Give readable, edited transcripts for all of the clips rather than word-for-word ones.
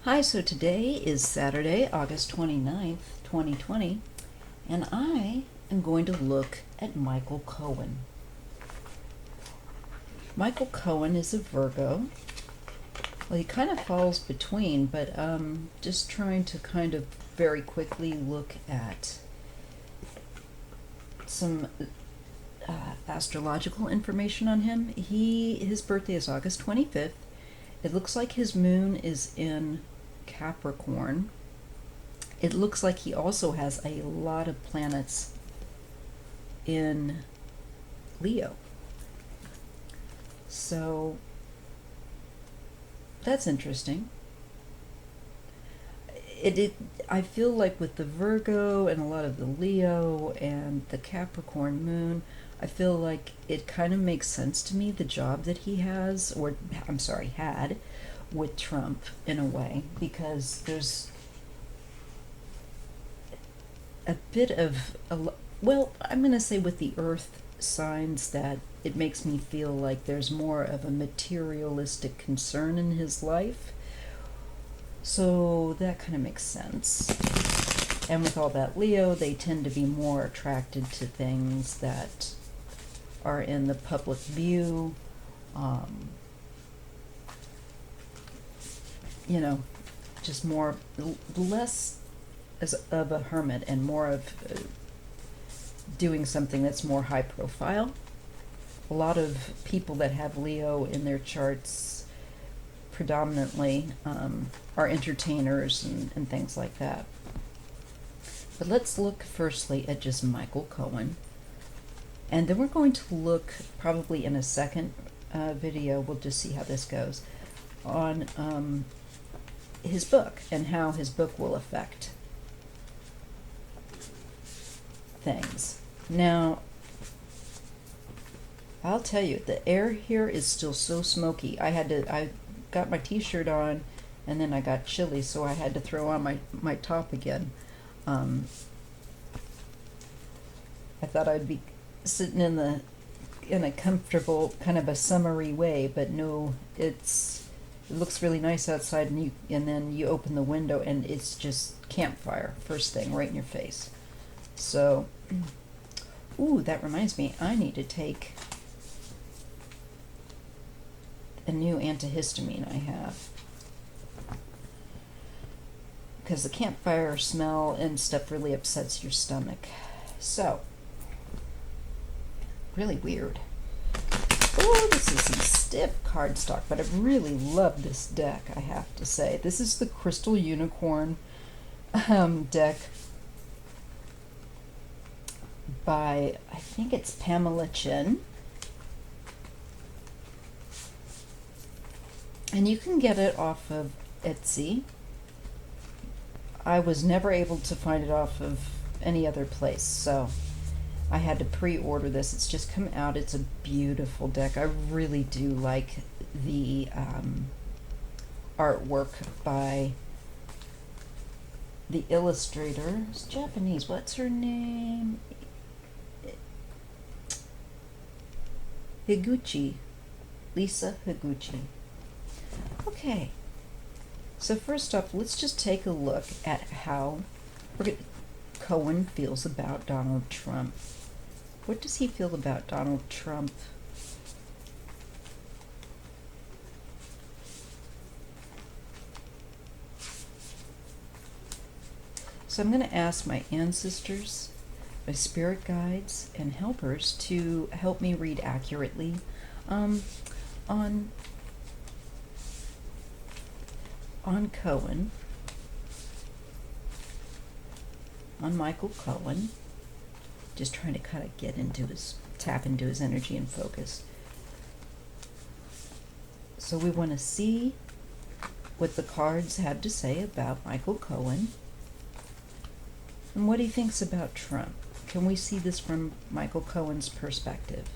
Hi, so today is Saturday, August 29th, 2020, and I am going to look at Michael Cohen. Michael Cohen is a Virgo. Well, he kind of falls between, but just trying to kind of very quickly look at some astrological information on him. His birthday is August 25th. It looks like his moon is in Capricorn. It looks like he also has a lot of planets in Leo. So that's interesting. I feel like with the Virgo and a lot of the Leo and the Capricorn moon, I feel like it kind of makes sense to me, the job that he has, or I'm sorry, had with Trump in a way, because there's a bit of, well, I'm going to say with the earth signs that it makes me feel like there's more of a materialistic concern in his life. So that kind of makes sense. And with all that Leo, they tend to be more attracted to things that are in the public view. Just more, less as of a hermit and more of doing something that's more high profile. A lot of people that have Leo in their charts predominantly are entertainers and things like that. But let's look firstly at just Michael Cohen. And then we're going to look probably in a second video, we'll just see how this goes, on his book and how his book will affect things. Now, I'll tell you, the air here is still so smoky. I got my t-shirt on and then I got chilly, so I had to throw on my top again. I thought I'd be sitting in a comfortable kind of a summery way, but no, it looks really nice outside, and then you open the window and it's just campfire first thing right in your face. So, ooh, that reminds me, I need to take a new antihistamine I have, because the campfire smell and stuff really upsets your stomach. So, really weird. Oh, this is some stiff cardstock, but I really love this deck, I have to say. This is the Crystal Unicorn deck by, I think it's Pamela Chin. And you can get it off of Etsy. I was never able to find it off of any other place, so I had to pre-order this. It's just come out. It's a beautiful deck. I really do like the artwork by the illustrator. It's Japanese. What's her name? Higuchi. Lisa Higuchi. Okay. So first up, let's just take a look at how Cohen feels about Donald Trump. What does he feel about Donald Trump? So I'm going to ask my ancestors, my spirit guides, and helpers to help me read accurately on Cohen, on Michael Cohen. Just trying to kind of tap into his energy and focus. So we want to see what the cards have to say about Michael Cohen and what he thinks about Trump. Can we see this from Michael Cohen's perspective?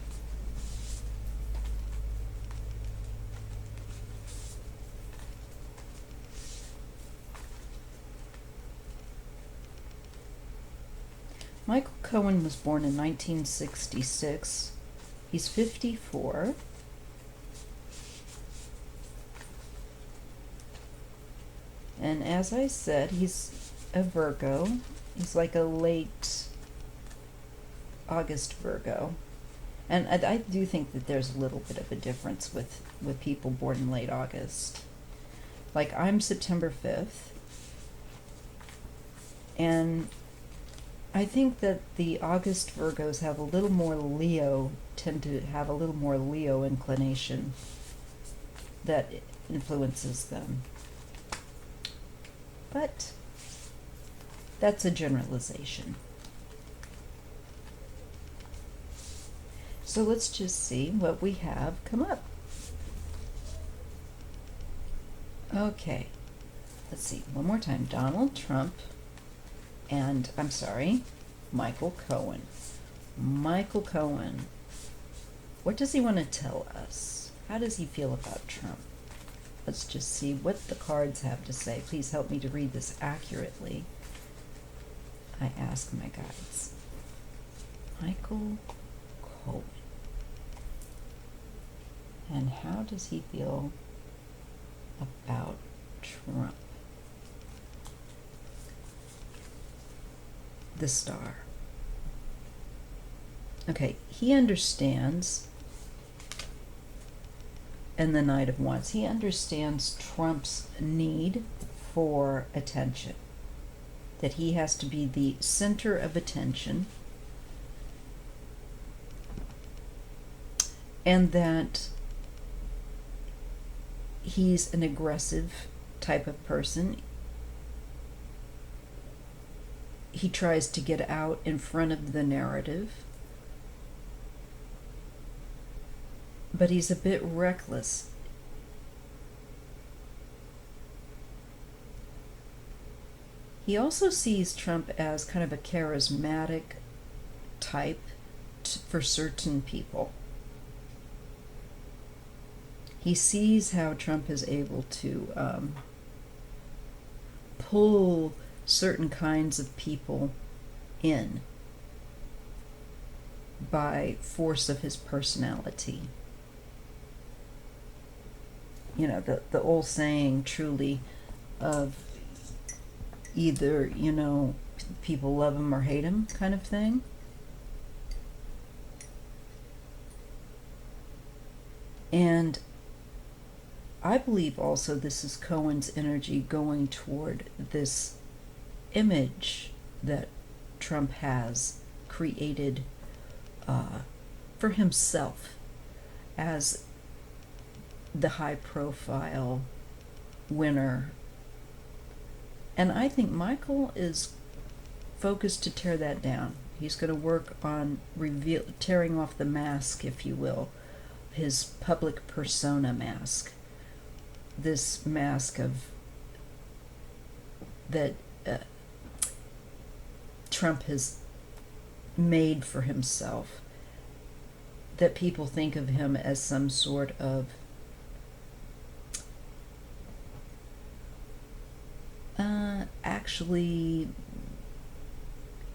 Michael Cohen was born in 1966. He's 54. And as I said, he's a Virgo. He's like a late August Virgo. And I do think that there's a little bit of a difference with people born in late August. Like, I'm September 5th. And I think that the August Virgos have a little more Leo, tend to have a little more Leo inclination that influences them. But that's a generalization. So let's just see what we have come up. Okay, let's see, one more time. Donald Trump and, I'm sorry, Michael Cohen. Michael Cohen. What does he want to tell us? How does he feel about Trump? Let's just see what the cards have to say. Please help me to read this accurately. I ask my guides. Michael Cohen. And how does he feel about Trump? The Star. Okay, he understands, and the Knight of Wands, he understands Trump's need for attention, that he has to be the center of attention, and that he's an aggressive type of person. He tries to get out in front of the narrative, but he's a bit reckless. He also sees Trump as kind of a charismatic type for certain people. He sees how Trump is able to pull certain kinds of people in by force of his personality. You know, the old saying, truly, of either, you know, people love him or hate him kind of thing. And I believe also this is Cohen's energy going toward this image that Trump has created for himself as the high-profile winner. And I think Michael is focused to tear that down. He's going to work on tearing off the mask, if you will, his public persona mask. This mask of that Trump has made for himself, that people think of him as some sort of actually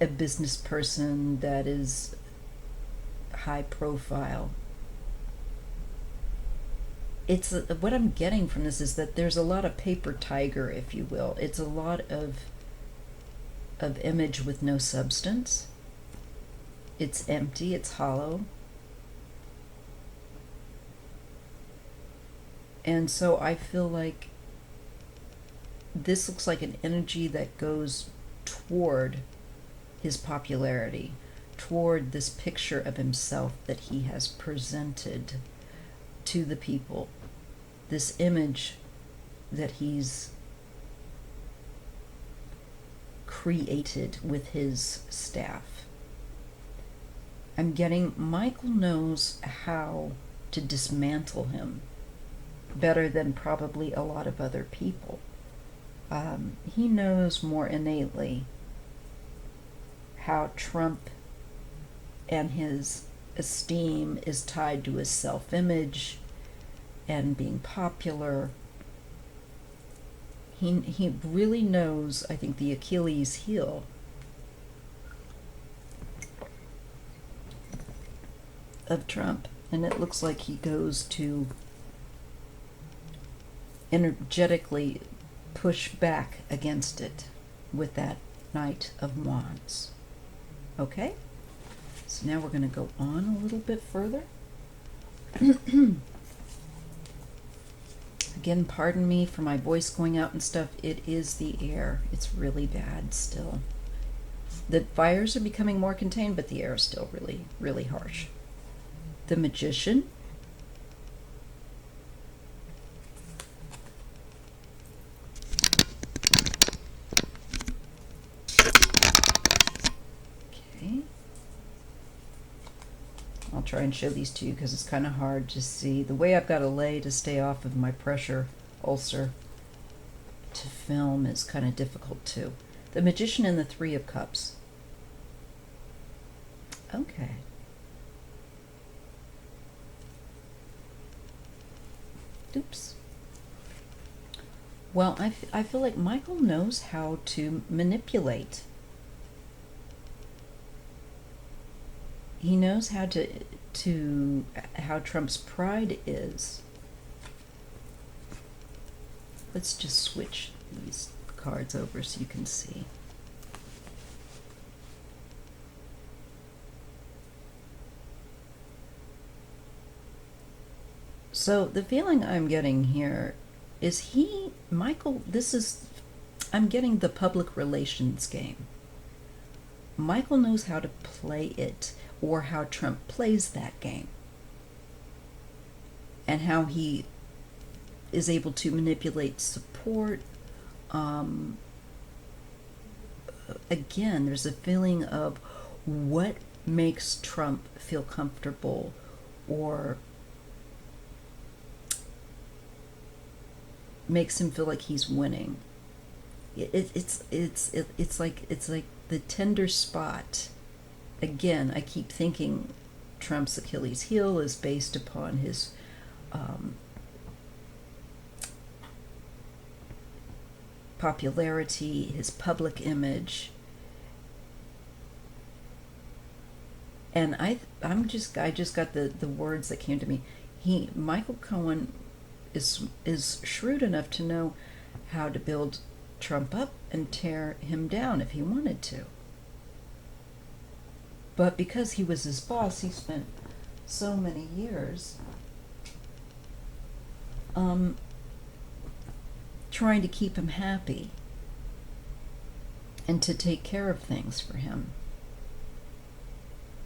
a business person that is high profile. It's what I'm getting from this is that there's a lot of paper tiger, if you will. It's a lot of image with no substance. It's empty, it's hollow. And so I feel like this looks like an energy that goes toward his popularity, toward this picture of himself that he has presented to the people, this image that he's created with his staff. I'm getting Michael knows how to dismantle him better than probably a lot of other people. He knows more innately how Trump and his esteem is tied to his self-image and being popular. He really knows, I think, the Achilles heel of Trump, and it looks like he goes to energetically push back against it with that Knight of Wands. Okay? So now we're going to go on a little bit further. Again, pardon me for my voice going out and stuff. It is the air. It's really bad still. The fires are becoming more contained, but the air is still really, really harsh. The Magician. Okay. I'll try and show these to you because it's kind of hard to see. The way I've got to lay to stay off of my pressure ulcer to film is kind of difficult too. The Magician and the Three of Cups. Okay. Oops. Well, I feel like Michael knows how to manipulate. He knows how how Trump's pride is. Let's just switch these cards over so you can see. So the feeling I'm getting here is Michael, I'm getting the public relations game. Michael knows how to play it, or how Trump plays that game, and how he is able to manipulate support. Again, there's a feeling of what makes Trump feel comfortable, or makes him feel like he's winning. It's like the tender spot. Again, I keep thinking Trump's Achilles heel is based upon his popularity, his public image, and I just got the words that came to me. Michael Cohen is shrewd enough to know how to build Trump up and tear him down if he wanted to. But because he was his boss, he spent so many years trying to keep him happy and to take care of things for him.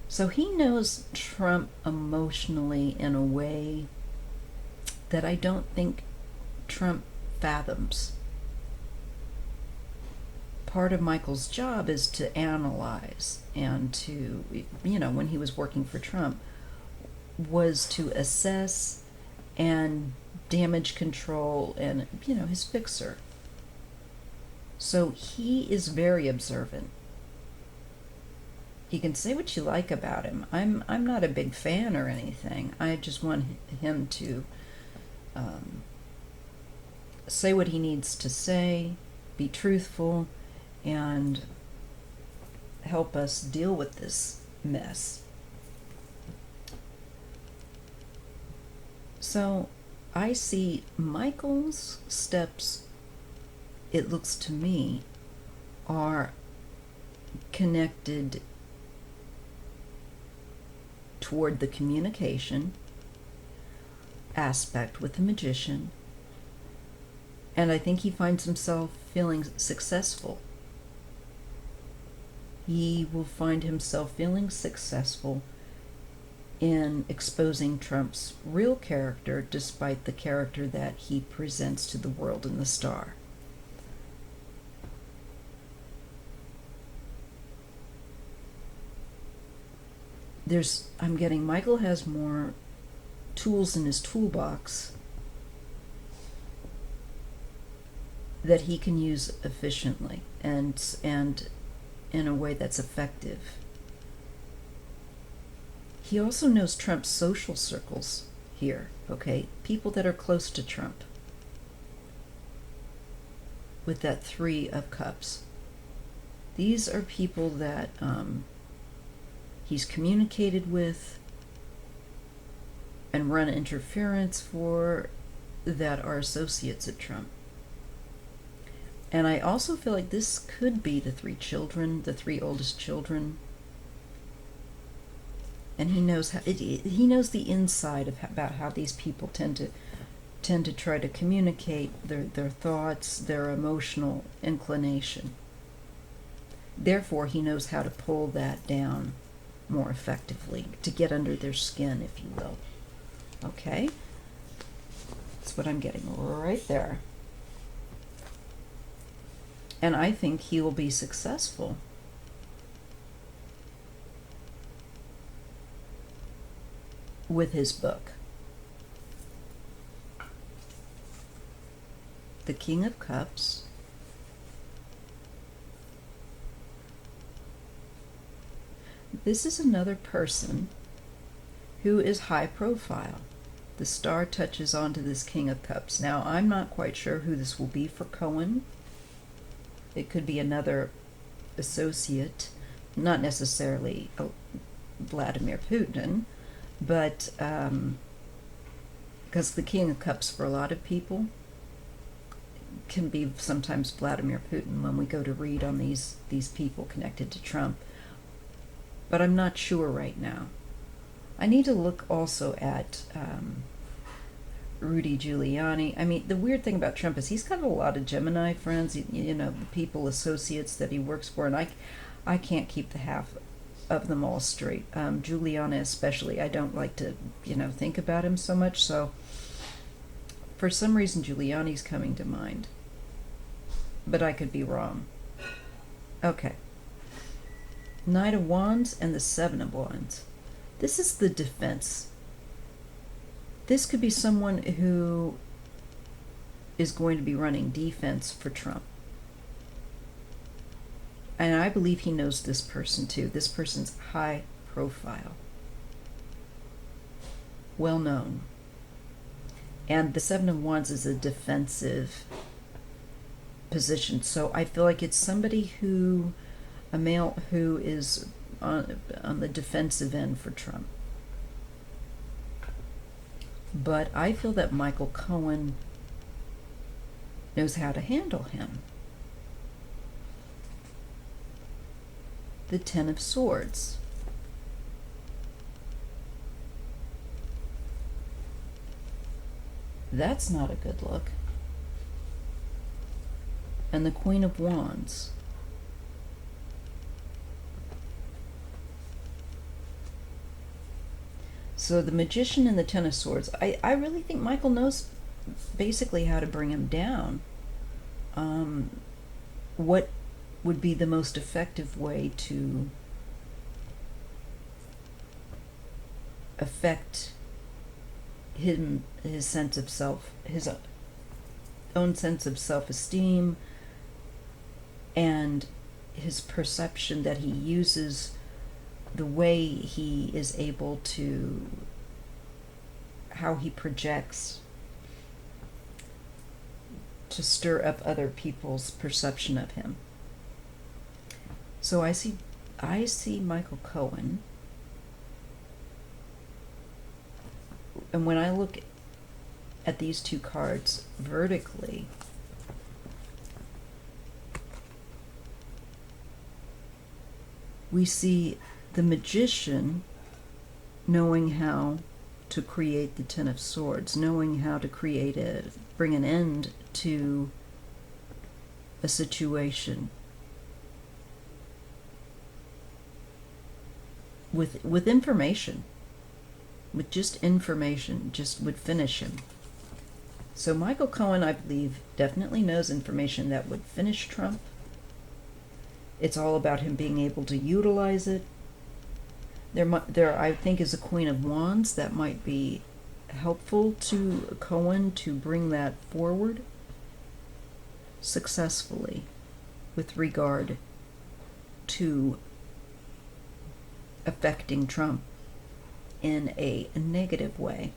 So he knows Trump emotionally in a way that I don't think Trump fathoms. Part of Michael's job is to analyze, and to, when he was working for Trump, was to assess and damage control and, his fixer. So he is very observant. You can say what you like about him. I'm not a big fan or anything. I just want him to say what he needs to say, be truthful, and help us deal with this mess. So I see Michael's steps, it looks to me, are connected toward the communication aspect with the Magician, and I think he finds himself feeling successful. He will find himself feeling successful in exposing Trump's real character, despite the character that he presents to the world in the Star. I'm getting Michael has more tools in his toolbox that he can use efficiently and in a way that's effective. He also knows Trump's social circles here, okay? People that are close to Trump with that Three of Cups. These are people that he's communicated with and run interference for, that are associates of Trump. And I also feel like this could be the three children, the three oldest children. And he knows he knows the inside of about how these people tend to try to communicate their thoughts, their emotional inclination. Therefore, he knows how to pull that down more effectively, to get under their skin, if you will. Okay? That's what I'm getting right there. And I think he will be successful. With his book. The King of Cups. This is another person who is high profile. The star touches onto this King of Cups. Now, I'm not quite sure who this will be for Cohen. It could be another associate, not necessarily Vladimir Putin, but because the King of Cups for a lot of people can be sometimes Vladimir Putin when we go to read on these people connected to Trump. But I'm not sure right now. I need to look also at Rudy Giuliani. I mean, the weird thing about Trump is he's got a lot of Gemini friends, you know, the people, associates that he works for, and I can't keep the half of them all straight. Giuliani especially, I don't like to, think about him so much, so for some reason Giuliani's coming to mind. But I could be wrong. Okay. Knight of Wands and the Seven of Wands. This is the defense. This could be someone who is going to be running defense for Trump. And I believe he knows this person too. This person's high profile. Well known. And the Seven of Wands is a defensive position. So I feel like it's somebody a male who is on the defensive end for Trump. But I feel that Michael Cohen knows how to handle him. The Ten of Swords. That's not a good look. And the Queen of Wands. So the Magician and the Ten of Swords. I really think Michael knows basically how to bring him down. What would be the most effective way to affect his sense of self, his own sense of self-esteem, and his perception that he uses the way he is able to, how he projects to stir up other people's perception of him. So I see Michael Cohen, and when I look at these two cards vertically, we see the Magician knowing how to create the Ten of Swords, knowing how to bring an end to a situation with information, with just information, just would finish him. So Michael Cohen, I believe, definitely knows information that would finish Trump. It's all about him being able to utilize it. There, I think, is a Queen of Wands that might be helpful to Cohen to bring that forward successfully with regard to affecting Trump in a negative way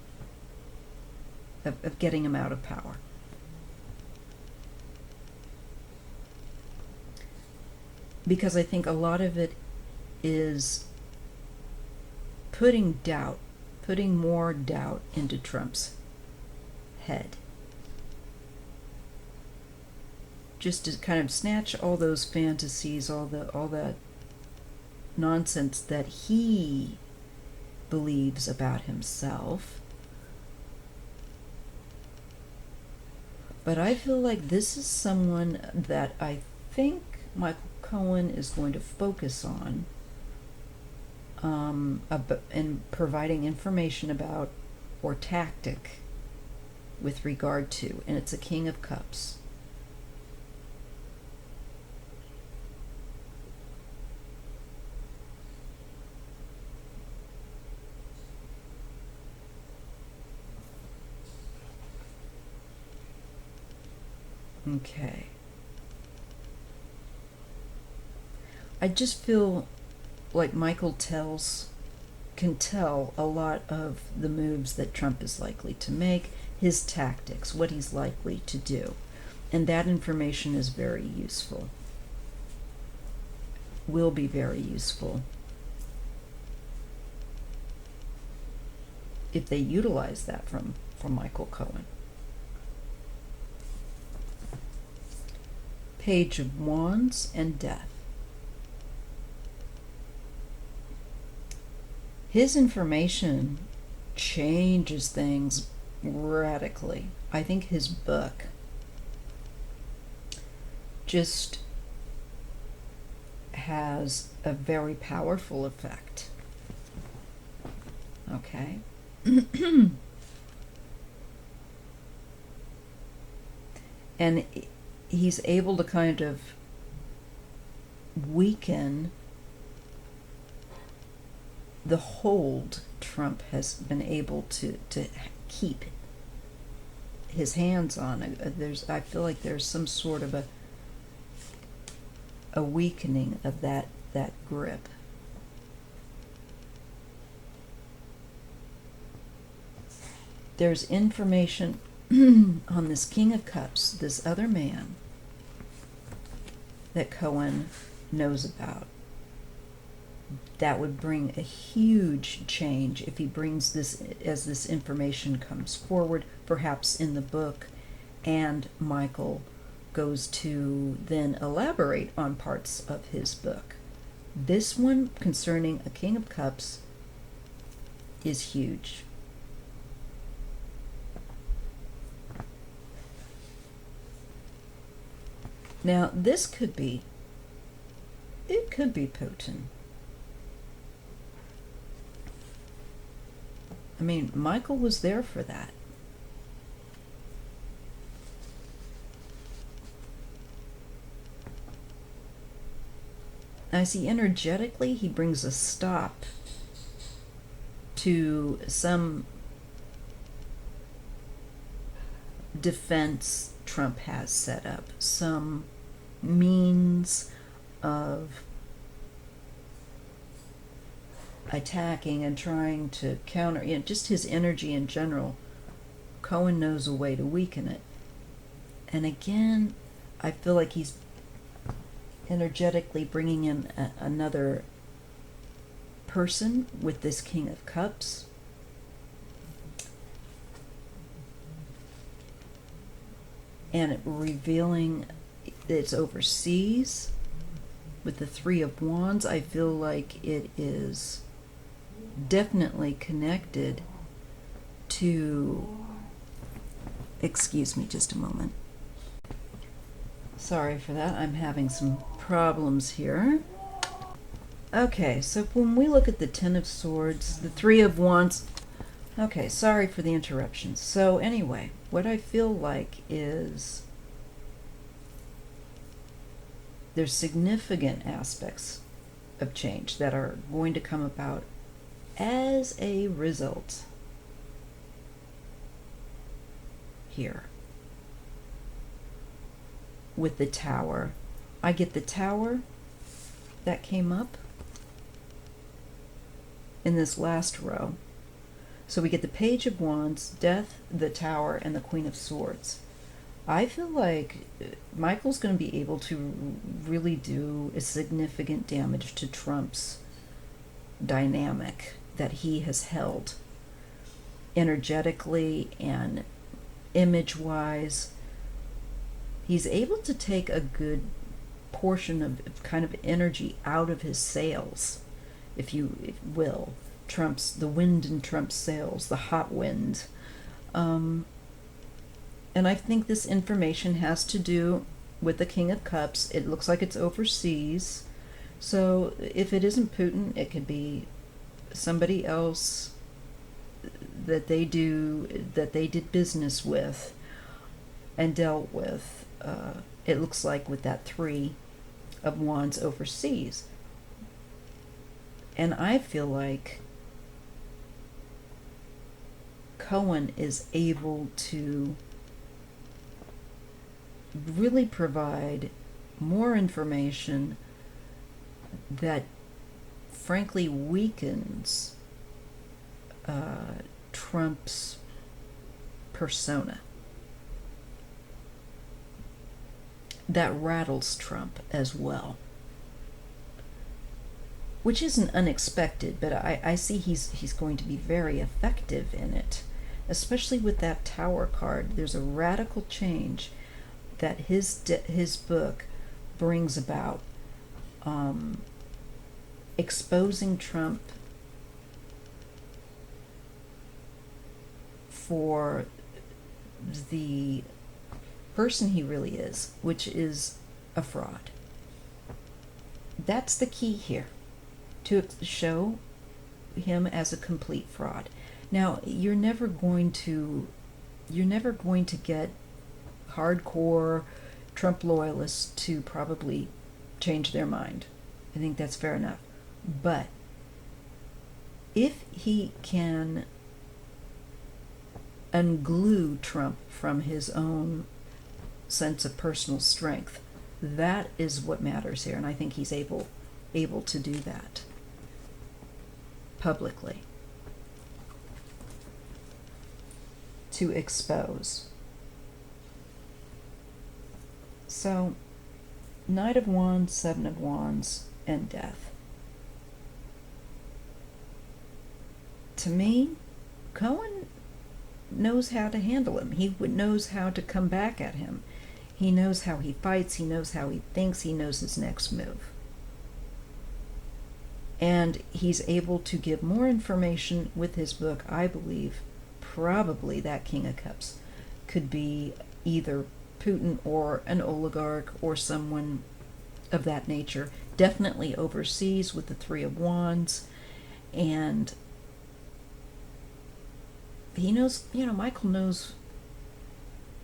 of getting him out of power. Because I think a lot of it is putting more doubt into Trump's head. just to kind of snatch all those fantasies, all that nonsense that he believes about himself. But I feel like this is someone that I think Michael Cohen is going to focus on in providing information about, or tactic with regard to, and it's a King of Cups. Okay. I just feel like Michael can tell a lot of the moves that Trump is likely to make, his tactics, what he's likely to do. And that information is very useful. Will be very useful if they utilize that from Michael Cohen. Page of Wands and Death. His information changes things radically. I think his book just has a very powerful effect. Okay? And he's able to kind of weaken the hold Trump has been able to keep his hands on. I feel like there's some sort of a weakening of that grip. There's information on this King of Cups, this other man that Cohen knows about, that would bring a huge change if he brings this, as this information comes forward, perhaps in the book, and Michael goes to then elaborate on parts of his book. This one concerning a King of Cups is huge. Now, it could be Putin. I mean, Michael was there for that. I see energetically he brings a stop to some defense Trump has set up, some means of attacking and trying to counter, just his energy in general. Cohen knows a way to weaken it. And again, I feel like he's energetically bringing in another person with this King of Cups. And revealing it's overseas. With the Three of Wands, I feel like it is definitely connected to, excuse me just a moment. Sorry for that, I'm having some problems here. Okay, so when we look at the Ten of Swords, the Three of Wands, okay, sorry for the interruptions. So anyway, what I feel like is there's significant aspects of change that are going to come about as a result here. With the Tower, I get the Tower that came up in this last row. So we get the Page of Wands, Death, the Tower, and the Queen of Swords. I feel like Michael's going to be able to really do a significant damage to Trump's dynamic that he has held energetically and image-wise. he's able to take a good portion of kind of energy out of his sails, if you will. The wind in Trump's sails, the hot wind. And I think this information has to do with the King of Cups. It looks like it's overseas. So if it isn't Putin, it could be somebody else that they did business with and dealt with. It looks like with that Three of Wands overseas. And I feel like Cohen is able to really provide more information that frankly weakens Trump's persona. That rattles Trump as well, which isn't unexpected, but I see he's going to be very effective in it, especially with that Tower card. There's a radical change that his book brings about, exposing Trump for the person he really is, which is a fraud. That's the key here, to show him as a complete fraud. Now, you're never going to get hardcore Trump loyalists to probably change their mind. I think that's fair enough. But if he can unglue Trump from his own sense of personal strength, that is what matters here, and I think he's able to do that publicly, to expose. So, Knight of Wands, Seven of Wands, and Death. To me, Cohen knows how to handle him. He knows how to come back at him. He knows how he fights. He knows how he thinks. He knows his next move. And he's able to give more information with his book. I believe probably that King of Cups could be either Putin or an oligarch or someone of that nature. Definitely overseas with the Three of Wands. And he knows, Michael knows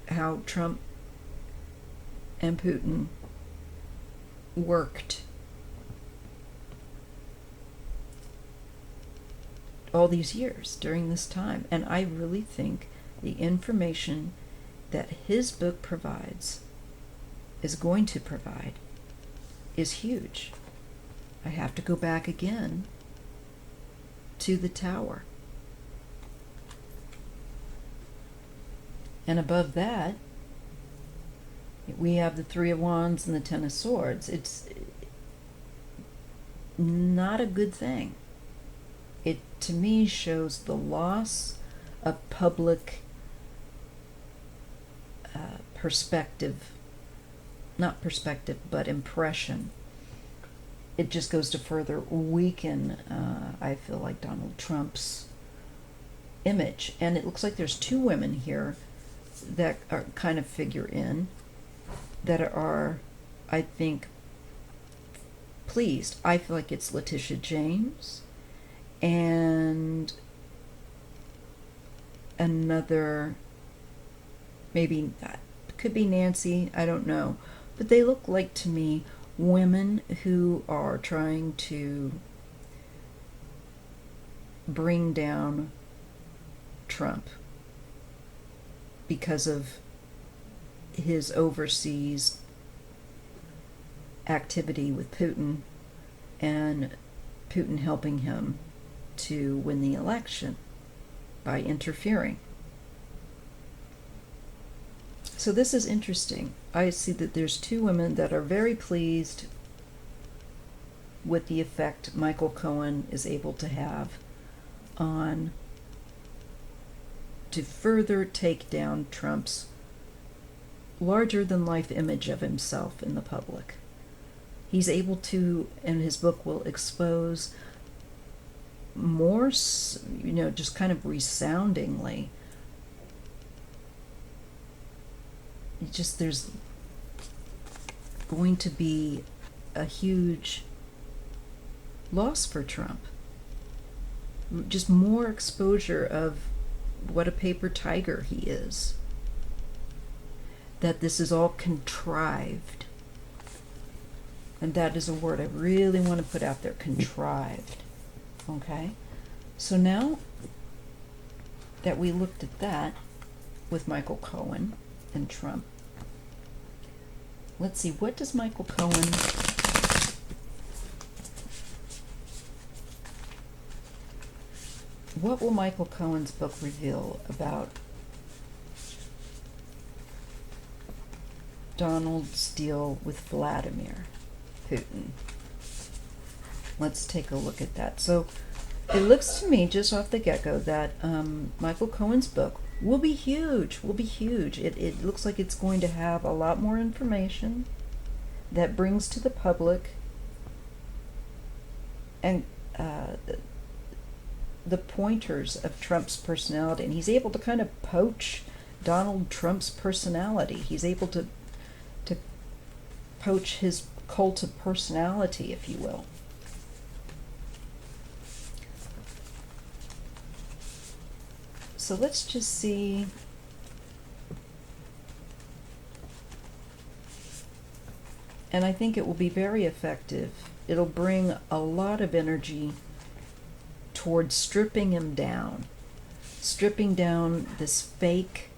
how Trump and Putin worked all these years during this time. And I really think the information that his book is going to provide, is huge. I have to go back again to the Tower. And above that, we have the Three of Wands and the Ten of Swords. It's not a good thing. It, to me, shows the loss of public but impression. It just goes to further weaken, I feel like, Donald Trump's image. And it looks like there's two women here that are kind of figure in, that are, I think, pleased. I feel like it's Letitia James and another, maybe could be Nancy, I don't know. But they look like, to me, women who are trying to bring down Trump because of his overseas activity with Putin, and Putin helping him to win the election by interfering. So this is interesting. I see that there's two women that are very pleased with the effect Michael Cohen is able to have on, to further take down Trump's larger than life image of himself in the public. He's able to, and his book will expose more, just kind of resoundingly. There's going to be a huge loss for Trump. Just more exposure of what a paper tiger he is. That this is all contrived. And that is a word I really want to put out there, contrived. Okay? So now that we looked at that with Michael Cohen and Trump, let's see, what does Michael Cohen... What will Michael Cohen's book reveal about Donald's deal with Vladimir Putin? Let's take a look at that. So it looks to me, just off the get-go, that Michael Cohen's book will be huge, It looks like it's going to have a lot more information that brings to the public and the pointers of Trump's personality. And he's able to kind of poach Donald Trump's personality. He's able to poach his cult of personality, if you will. So let's just see. And I think it will be very effective. It'll bring a lot of energy towards stripping him down. Stripping down this fake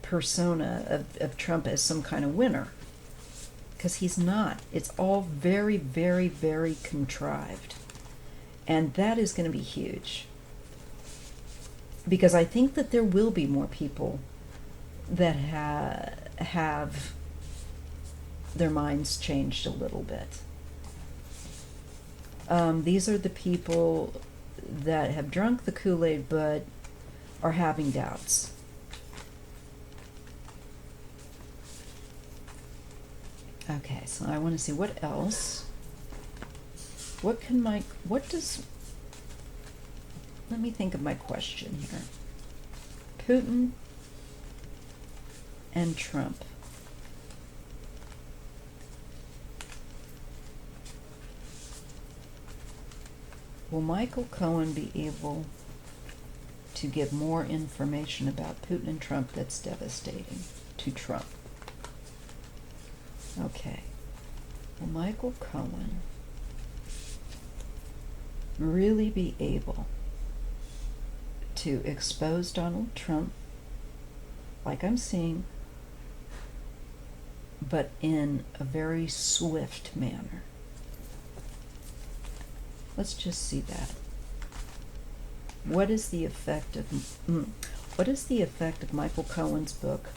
persona of Trump as some kind of winner. Because he's not. It's all very, very, very contrived. And that is going to be huge. Because I think that there will be more people that have their minds changed a little bit. These are the people that have drunk the Kool-Aid but are having doubts. Okay, so I want to see what else. Let me think of my question here. Putin and Trump. Will Michael Cohen be able to give more information about Putin and Trump that's devastating to Trump? Okay. Will Michael Cohen really be able to expose Donald Trump, like I'm seeing, but in a very swift manner? Let's just see that. What is the effect of Michael Cohen's book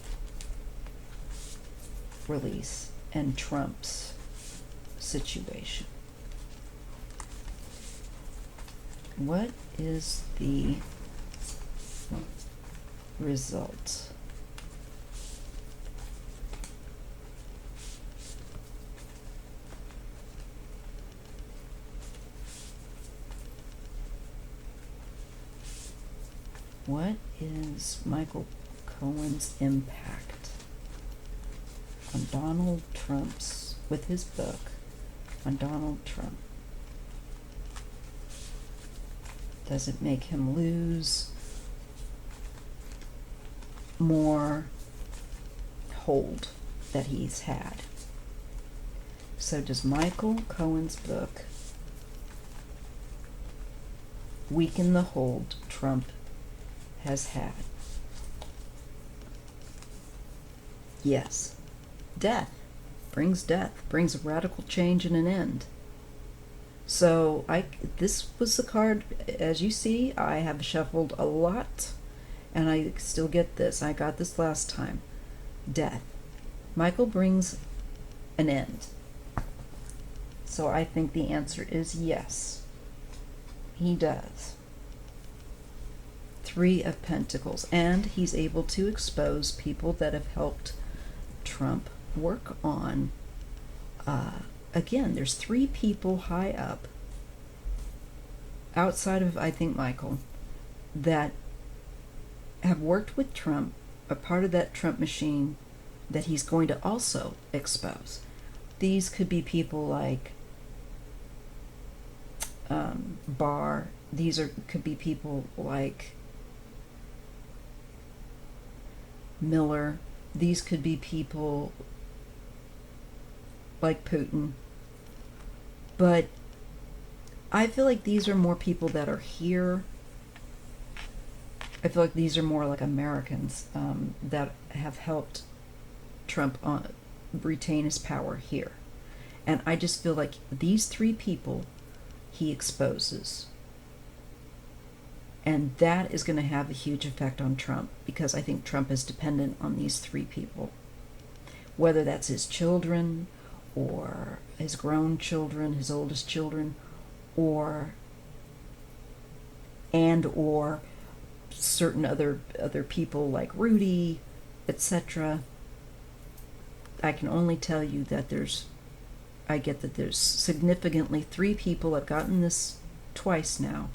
release and Trump's situation? What is the result? What is Michael Cohen's impact on Donald Trump's, with his book, on Donald Trump? Does it make him lose more hold that he's had? So does Michael Cohen's book weaken the hold Trump has had? Yes. Death brings a radical change and an end. So this was the card, as you see, I have shuffled a lot, and I still get this. I got this last time. Death. Michael brings an end. So I think the answer is yes. He does. Three of Pentacles. And he's able to expose people that have helped Trump work on, again, there's three people high up, outside of, I think, Michael, that have worked with Trump, a part of that Trump machine that he's going to also expose. These could be people like Barr. Could be people like Miller. These could be people like Putin. But I feel like these are more people that are here. I feel like these are more like Americans that have helped Trump retain his power here. And I just feel like these three people he exposes. And that is going to have a huge effect on Trump, because I think Trump is dependent on these three people. Whether that's his children, or his grown children, his oldest children, or certain other people like Rudy, etc. I can only tell you that I get that there's significantly three people, I've gotten this twice now,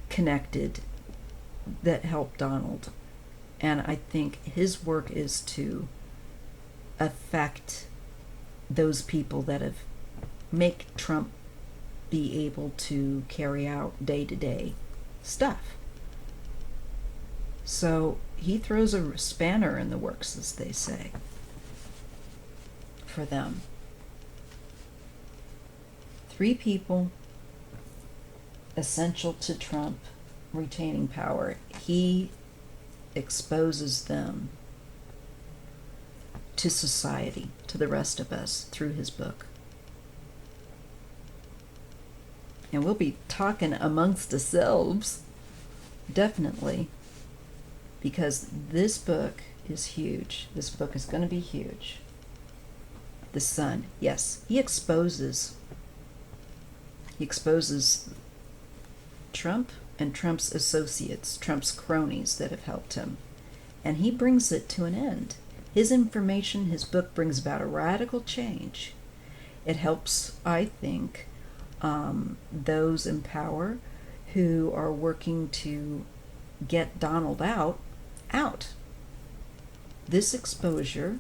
connected that helped Donald. And I think his work is to affect those people that have make Trump be able to carry out day-to-day stuff. So he throws a spanner in the works, as they say, for them. Three people essential to Trump retaining power. He exposes them to society, to the rest of us, through his book. And we'll be talking amongst ourselves, definitely, because this book is huge. This book is going to be huge. The Sun, yes, he exposes Trump and Trump's associates, Trump's cronies that have helped him. And he brings it to an end. His information, his book brings about a radical change. It helps, I think, those in power who are working to get Donald out. This exposure,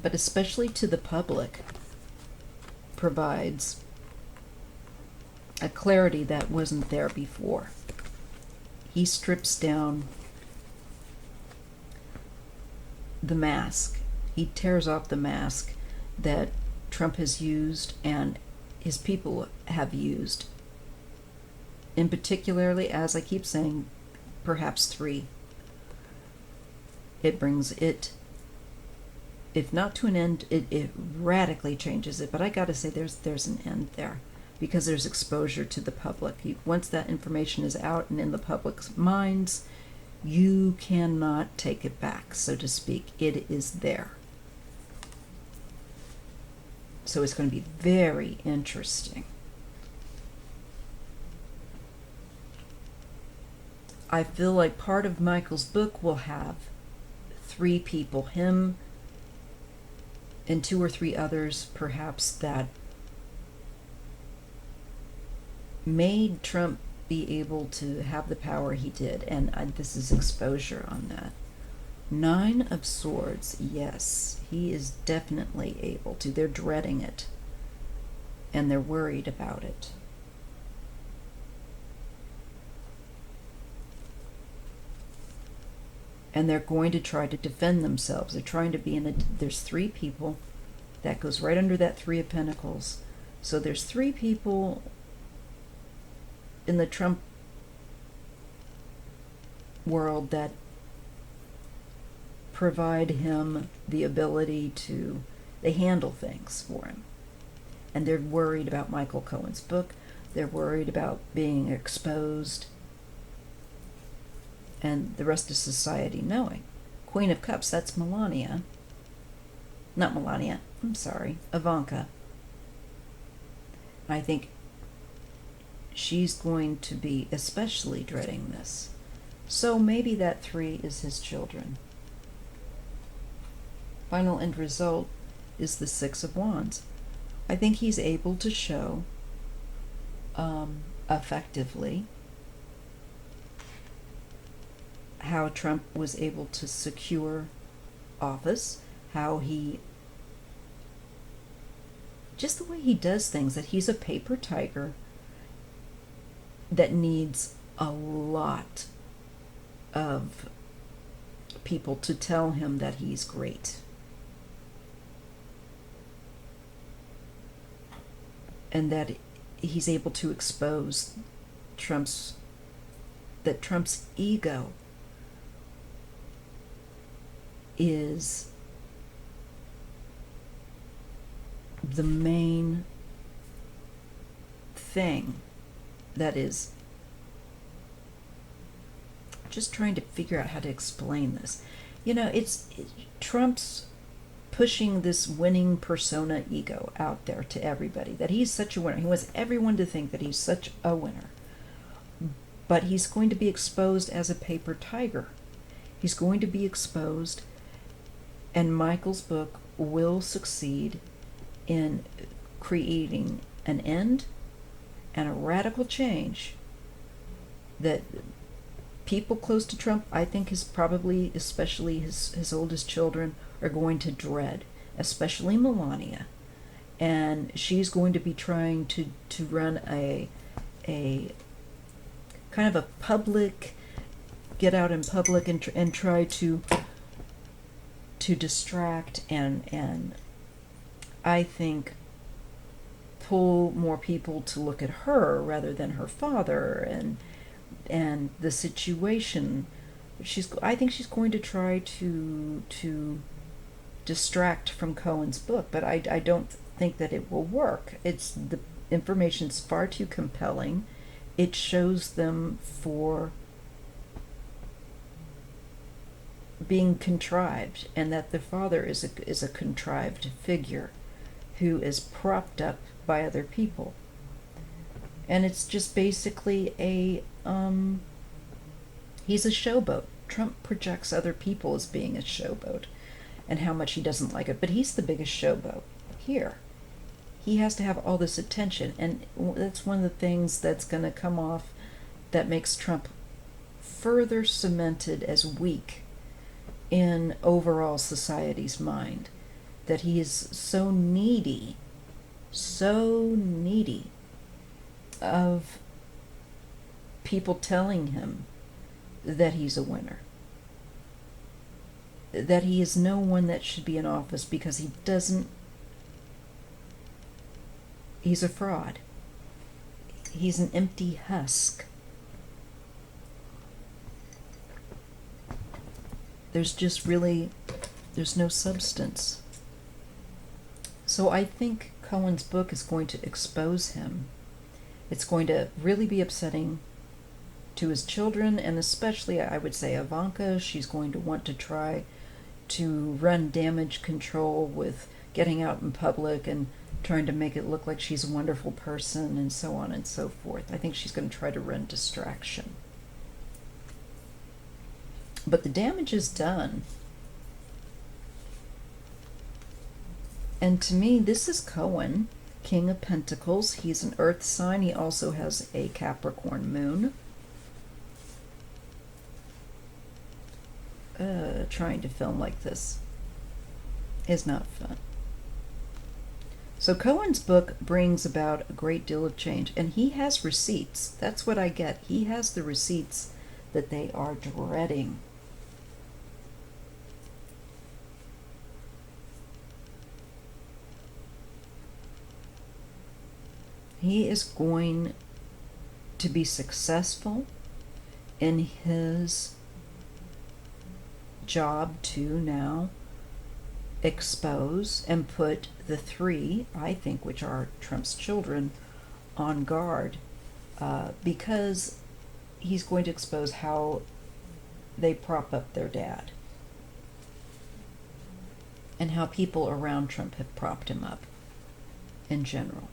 but especially to the public, provides a clarity that wasn't there before. He strips down the mask. He tears off the mask that Trump has used and his people have used. In particularly, as I keep saying, perhaps three. It brings it, if not to an end, it radically changes it. But I gotta say, there's an end there, because there's exposure to the public. Once that information is out and in the public's minds, you cannot take it back, so to speak. It is there. So it's going to be very interesting. I feel like part of Michael's book will have three people, him and two or three others, perhaps, that made Trump be able to have the power he did. And this is exposure on that. Nine of Swords, yes, he is definitely able to. They're dreading it, and they're worried about it. And they're going to try to defend themselves. They're trying to be there's three people. That goes right under that Three of Pentacles. So there's three people in the Trump world that provide him the ability to, they handle things for him. And they're worried about Michael Cohen's book. They're worried about being exposed, and the rest of society knowing. Queen of Cups, that's Melania. Not Melania, I'm sorry, Ivanka. I think she's going to be especially dreading this. So maybe that 3 is his children. Final end result is the 6 of Wands. I think he's able to show effectively how Trump was able to secure office, how he, just the way he does things, that he's a paper tiger that needs a lot of people to tell him that he's great. And that he's able to expose Trump's ego is the main thing that is, just trying to figure out how to explain this. It's Trump's pushing this winning persona ego out there to everybody, that he's such a winner. He wants everyone to think that he's such a winner. But he's going to be exposed as a paper tiger. He's going to be exposed, and Michael's book will succeed in creating an end and a radical change that people close to Trump, I think, is probably, especially his oldest children, are going to dread, especially Melania. And she's going to be trying to run a kind of a public, get out in public and try to distract and I think pull more people to look at her rather than her father and the situation. I think she's going to try to distract from Cohen's book, but I don't think that it will work. The information's far too compelling. It shows them for being contrived, and that the father is a contrived figure who is propped up by other people. And it's just basically he's a showboat. Trump projects other people as being a showboat and how much he doesn't like it, but he's the biggest showboat here. He has to have all this attention, and that's one of the things that's going to come off that makes Trump further cemented as weak in overall society's mind, that he is so needy of people telling him that he's a winner, that he is no one that should be in office because he's a fraud. He's an empty husk. There's no substance. So I think Cohen's book is going to expose him. It's going to really be upsetting to his children, and especially, I would say, Ivanka. She's going to want to try to run damage control with getting out in public and trying to make it look like she's a wonderful person and so on and so forth. I think she's going to try to run distraction. But the damage is done. And to me, this is Cohen, King of Pentacles. He's an earth sign. He also has a Capricorn moon. Trying to film like this is not fun. So Cohen's book brings about a great deal of change, and he has receipts. That's what I get. He has the receipts that they are dreading. He is going to be successful in his job to now expose and put the 3, I think, which are Trump's children, on guard, because he's going to expose how they prop up their dad and how people around Trump have propped him up in general.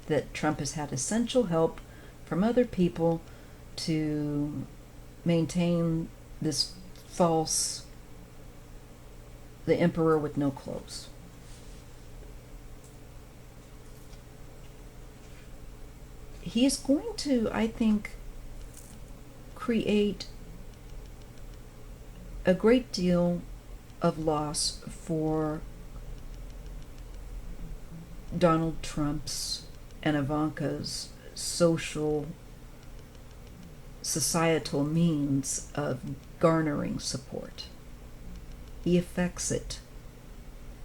That Trump has had essential help from other people to maintain this false, the emperor with no clothes. He's going to, I think, create a great deal of loss for Donald Trump's and Ivanka's social, societal means of garnering support. He affects it.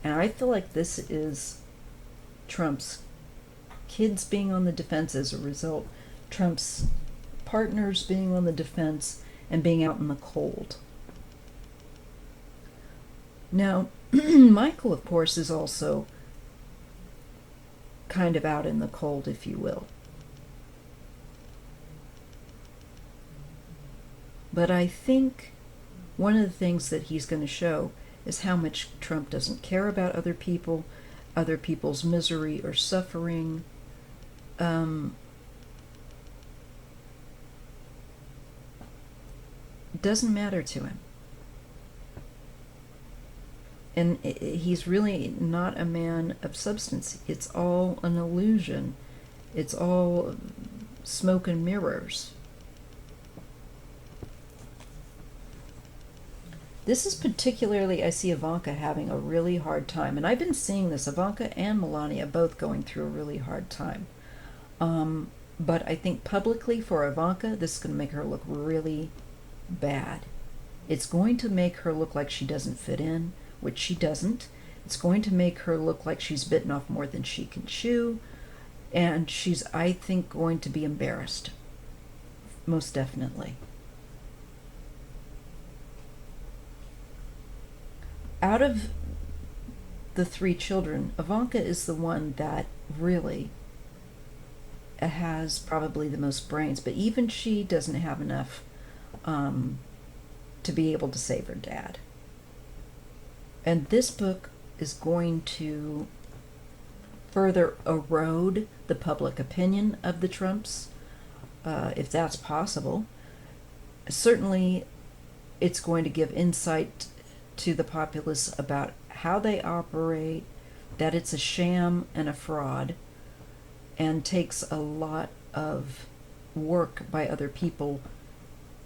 And I feel like this is Trump's kids being on the defense as a result, Trump's partners being on the defense and being out in the cold. Now, Michael, of course, is also kind of out in the cold, if you will. But I think one of the things that he's going to show is how much Trump doesn't care about other people, other people's misery or suffering. Doesn't matter to him. And he's really not a man of substance. It's all an illusion. It's all smoke and mirrors. This is particularly, I see Ivanka having a really hard time. And I've been seeing this, Ivanka and Melania both going through a really hard time. But I think publicly for Ivanka, this is going to make her look really bad. It's going to make her look like she doesn't fit in, which she doesn't. It's going to make her look like she's bitten off more than she can chew. And she's, I think, going to be embarrassed. Most definitely. Out of the three children, Ivanka is the one that really has probably the most brains, but even she doesn't have enough to be able to save her dad. And this book is going to further erode the public opinion of the Trumps, if that's possible. Certainly, it's going to give insight to the populace about how they operate, that it's a sham and a fraud, and takes a lot of work by other people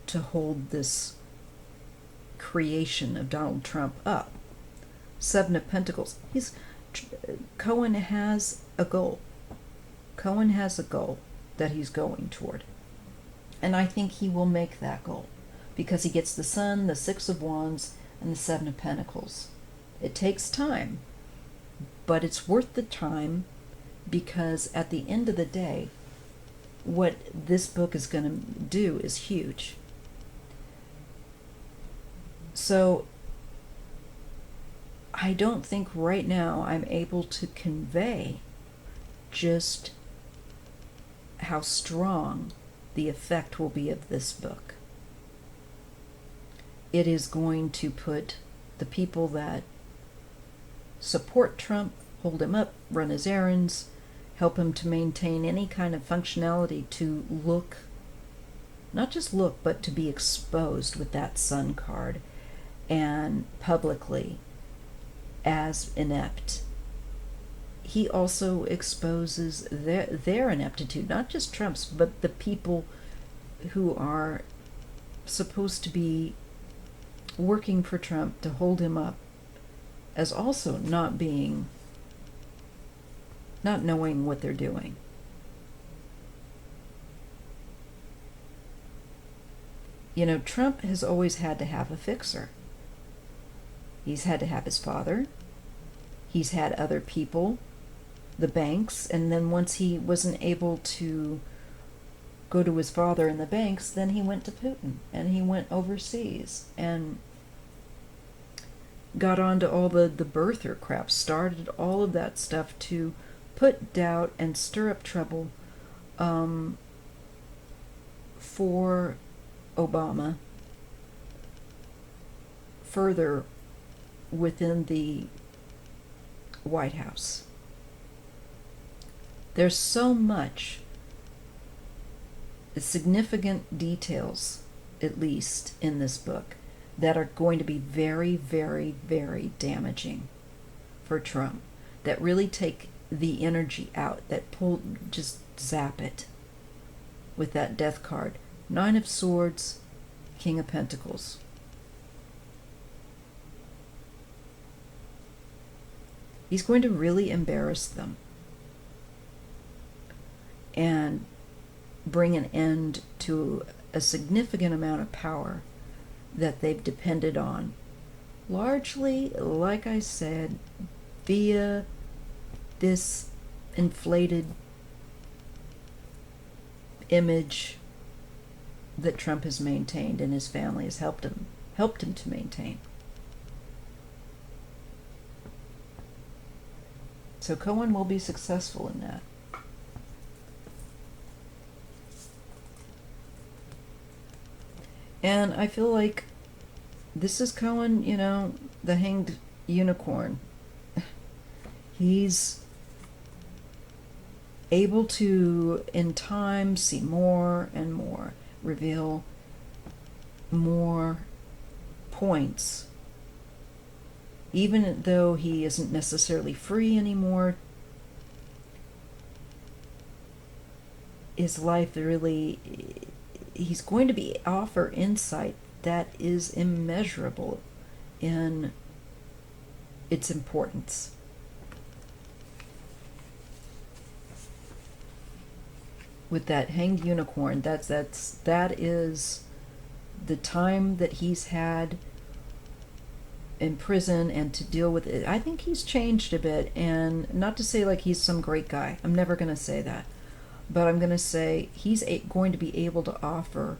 to hold this creation of Donald Trump up. Seven of Pentacles. Cohen has a goal. Cohen has a goal that he's going toward. And I think he will make that goal because he gets the Sun, the Six of Wands, and the Seven of Pentacles. It takes time, but it's worth the time because at the end of the day, what this book is going to do is huge. So I don't think right now I'm able to convey just how strong the effect will be of this book. It is going to put the people that support Trump, hold him up, run his errands, help him to maintain any kind of functionality to look, not just look, but to be exposed with that Sun card and publicly as inept. He also exposes their ineptitude, not just Trump's, but the people who are supposed to be working for Trump to hold him up as also not knowing what they're doing. You know, Trump has always had to have a fixer. He's had to have his father. He's had other people, the banks, and then once he wasn't able to go to his father in the banks, then he went to Putin, and he went overseas, and got onto all the birther crap, started all of that stuff to put doubt and stir up trouble for Obama further within the White House. There's so much significant details, at least in this book, that are going to be very, very, very damaging for Trump, that really take the energy out, that just zap it with that death card. 9 of Swords, King of Pentacles. He's going to really embarrass them and bring an end to a significant amount of power that they've depended on, largely, like I said, via this inflated image that Trump has maintained and his family has helped him to maintain. So Cohen will be successful in that. And I feel like this is Cohen, the hanged unicorn. He's able to, in time, see more and more, reveal more points, even though he isn't necessarily free anymore. His life really, he's going to be offer insight that is immeasurable in its importance. With that hanged unicorn, that is the time that he's had in prison and to deal with it. I think he's changed a bit, and not to say like he's some great guy. I'm never going to say that. But I'm going to say he's going to be able to offer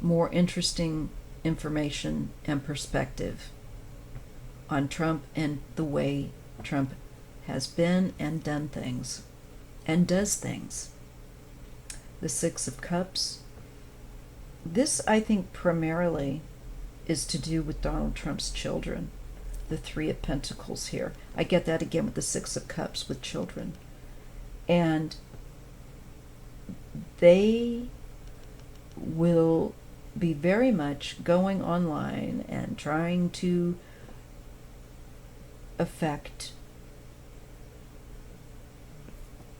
more interesting information and perspective on Trump and the way Trump has been and done things and does things. The 6 of Cups. This, I think, primarily is to do with Donald Trump's children. The 3 of Pentacles here. I get that again with the 6 of Cups with children. And they will be very much going online and trying to affect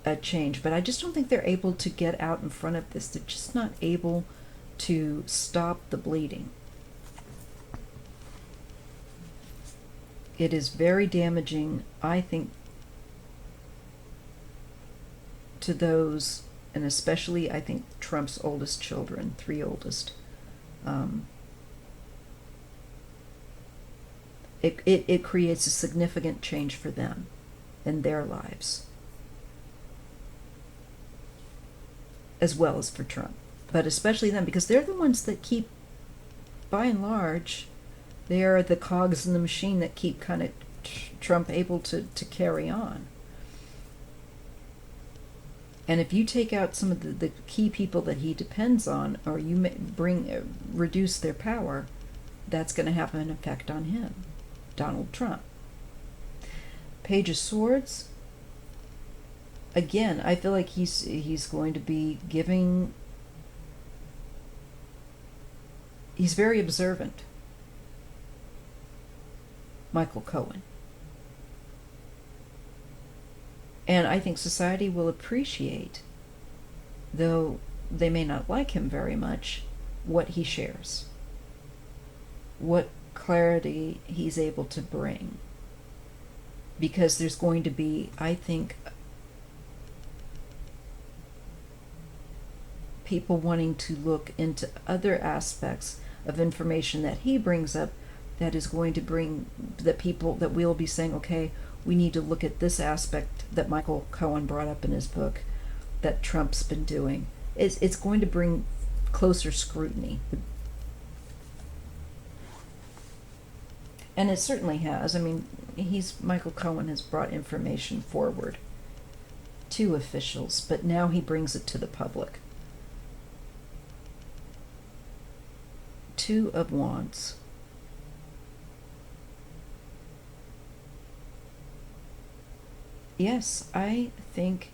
a change, but I just don't think they're able to get out in front of this. They're just not able to stop the bleeding. It is very damaging, I think, to those, and especially, I think, Trump's oldest children, 3 oldest. It creates a significant change for them in their lives, as well as for Trump. But especially them, because they're the ones that keep, by and large, they are the cogs in the machine that keep kind of Trump able to carry on. And if you take out some of the key people that he depends on, or you reduce their power, that's going to have an effect on him, Donald Trump. Page of Swords. Again, I feel like he's going to be giving. He's very observant, Michael Cohen. And I think society will appreciate, though they may not like him very much, what he shares, what clarity he's able to bring. Because there's going to be, I think, people wanting to look into other aspects of information that he brings up that is going to bring that people that we'll be saying, okay, we need to look at this aspect that Michael Cohen brought up in his book that Trump's been doing. It's going to bring closer scrutiny. And it certainly has. I mean, Michael Cohen has brought information forward to officials, but now he brings it to the public. 2 of Wands. Yes, I think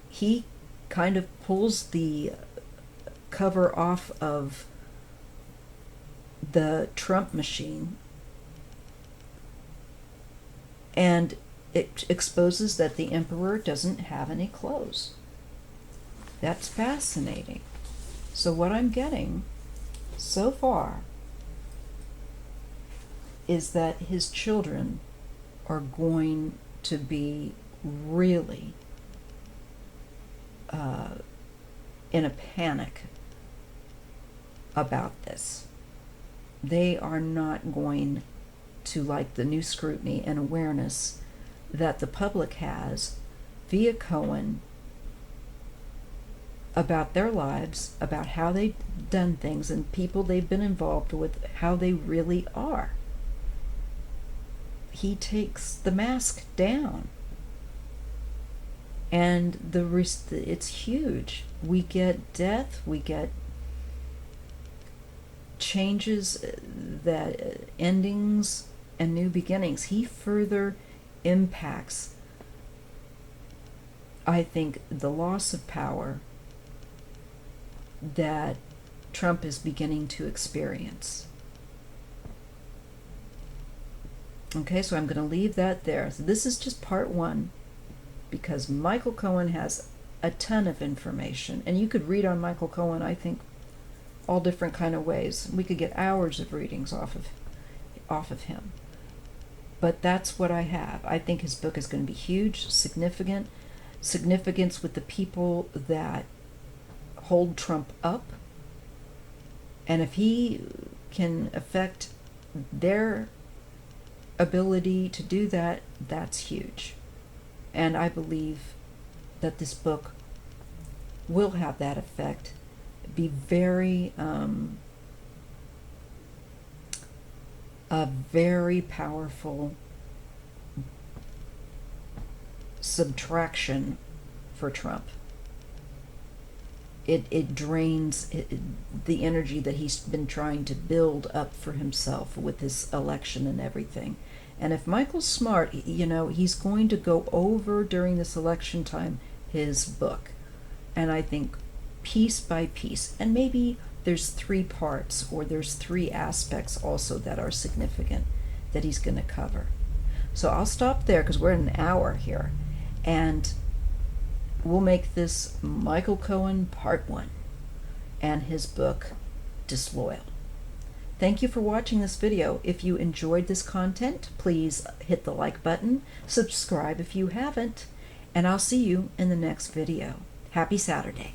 he kind of pulls the cover off of the Trump machine, and it exposes that the emperor doesn't have any clothes. That's fascinating. So what I'm getting so far is that his children are going to be really in a panic about this. They are not going to like the new scrutiny and awareness that the public has via Cohen about their lives, about how they've done things, and people they've been involved with, how they really are. He takes the mask down, and it's huge. We get death, we get changes, that endings and new beginnings. He further impacts, I think, the loss of power that Trump is beginning to experience. Okay, so I'm going to leave that there. So this is just part one, because Michael Cohen has a ton of information, and you could read on Michael Cohen, I think, all different kind of ways. We could get hours of readings off of him. But that's what I have. I think his book is going to be huge, significance with the people that hold Trump up. And if he can affect their ability to do that, that's huge. And I believe that this book will have that effect, be very a very powerful subtraction for Trump. It drains the energy that he's been trying to build up for himself with this election and everything. And if Michael's smart, he's going to go over during this election time his book. And I think piece by piece, and maybe there's 3 parts, or there's 3 aspects also that are significant that he's going to cover. So I'll stop there because we're at an hour here, and we'll make this Michael Cohen part 1 and his book Disloyal. Thank you for watching this video. If you enjoyed this content, please hit the like button, subscribe if you haven't, and I'll see you in the next video. Happy Saturday.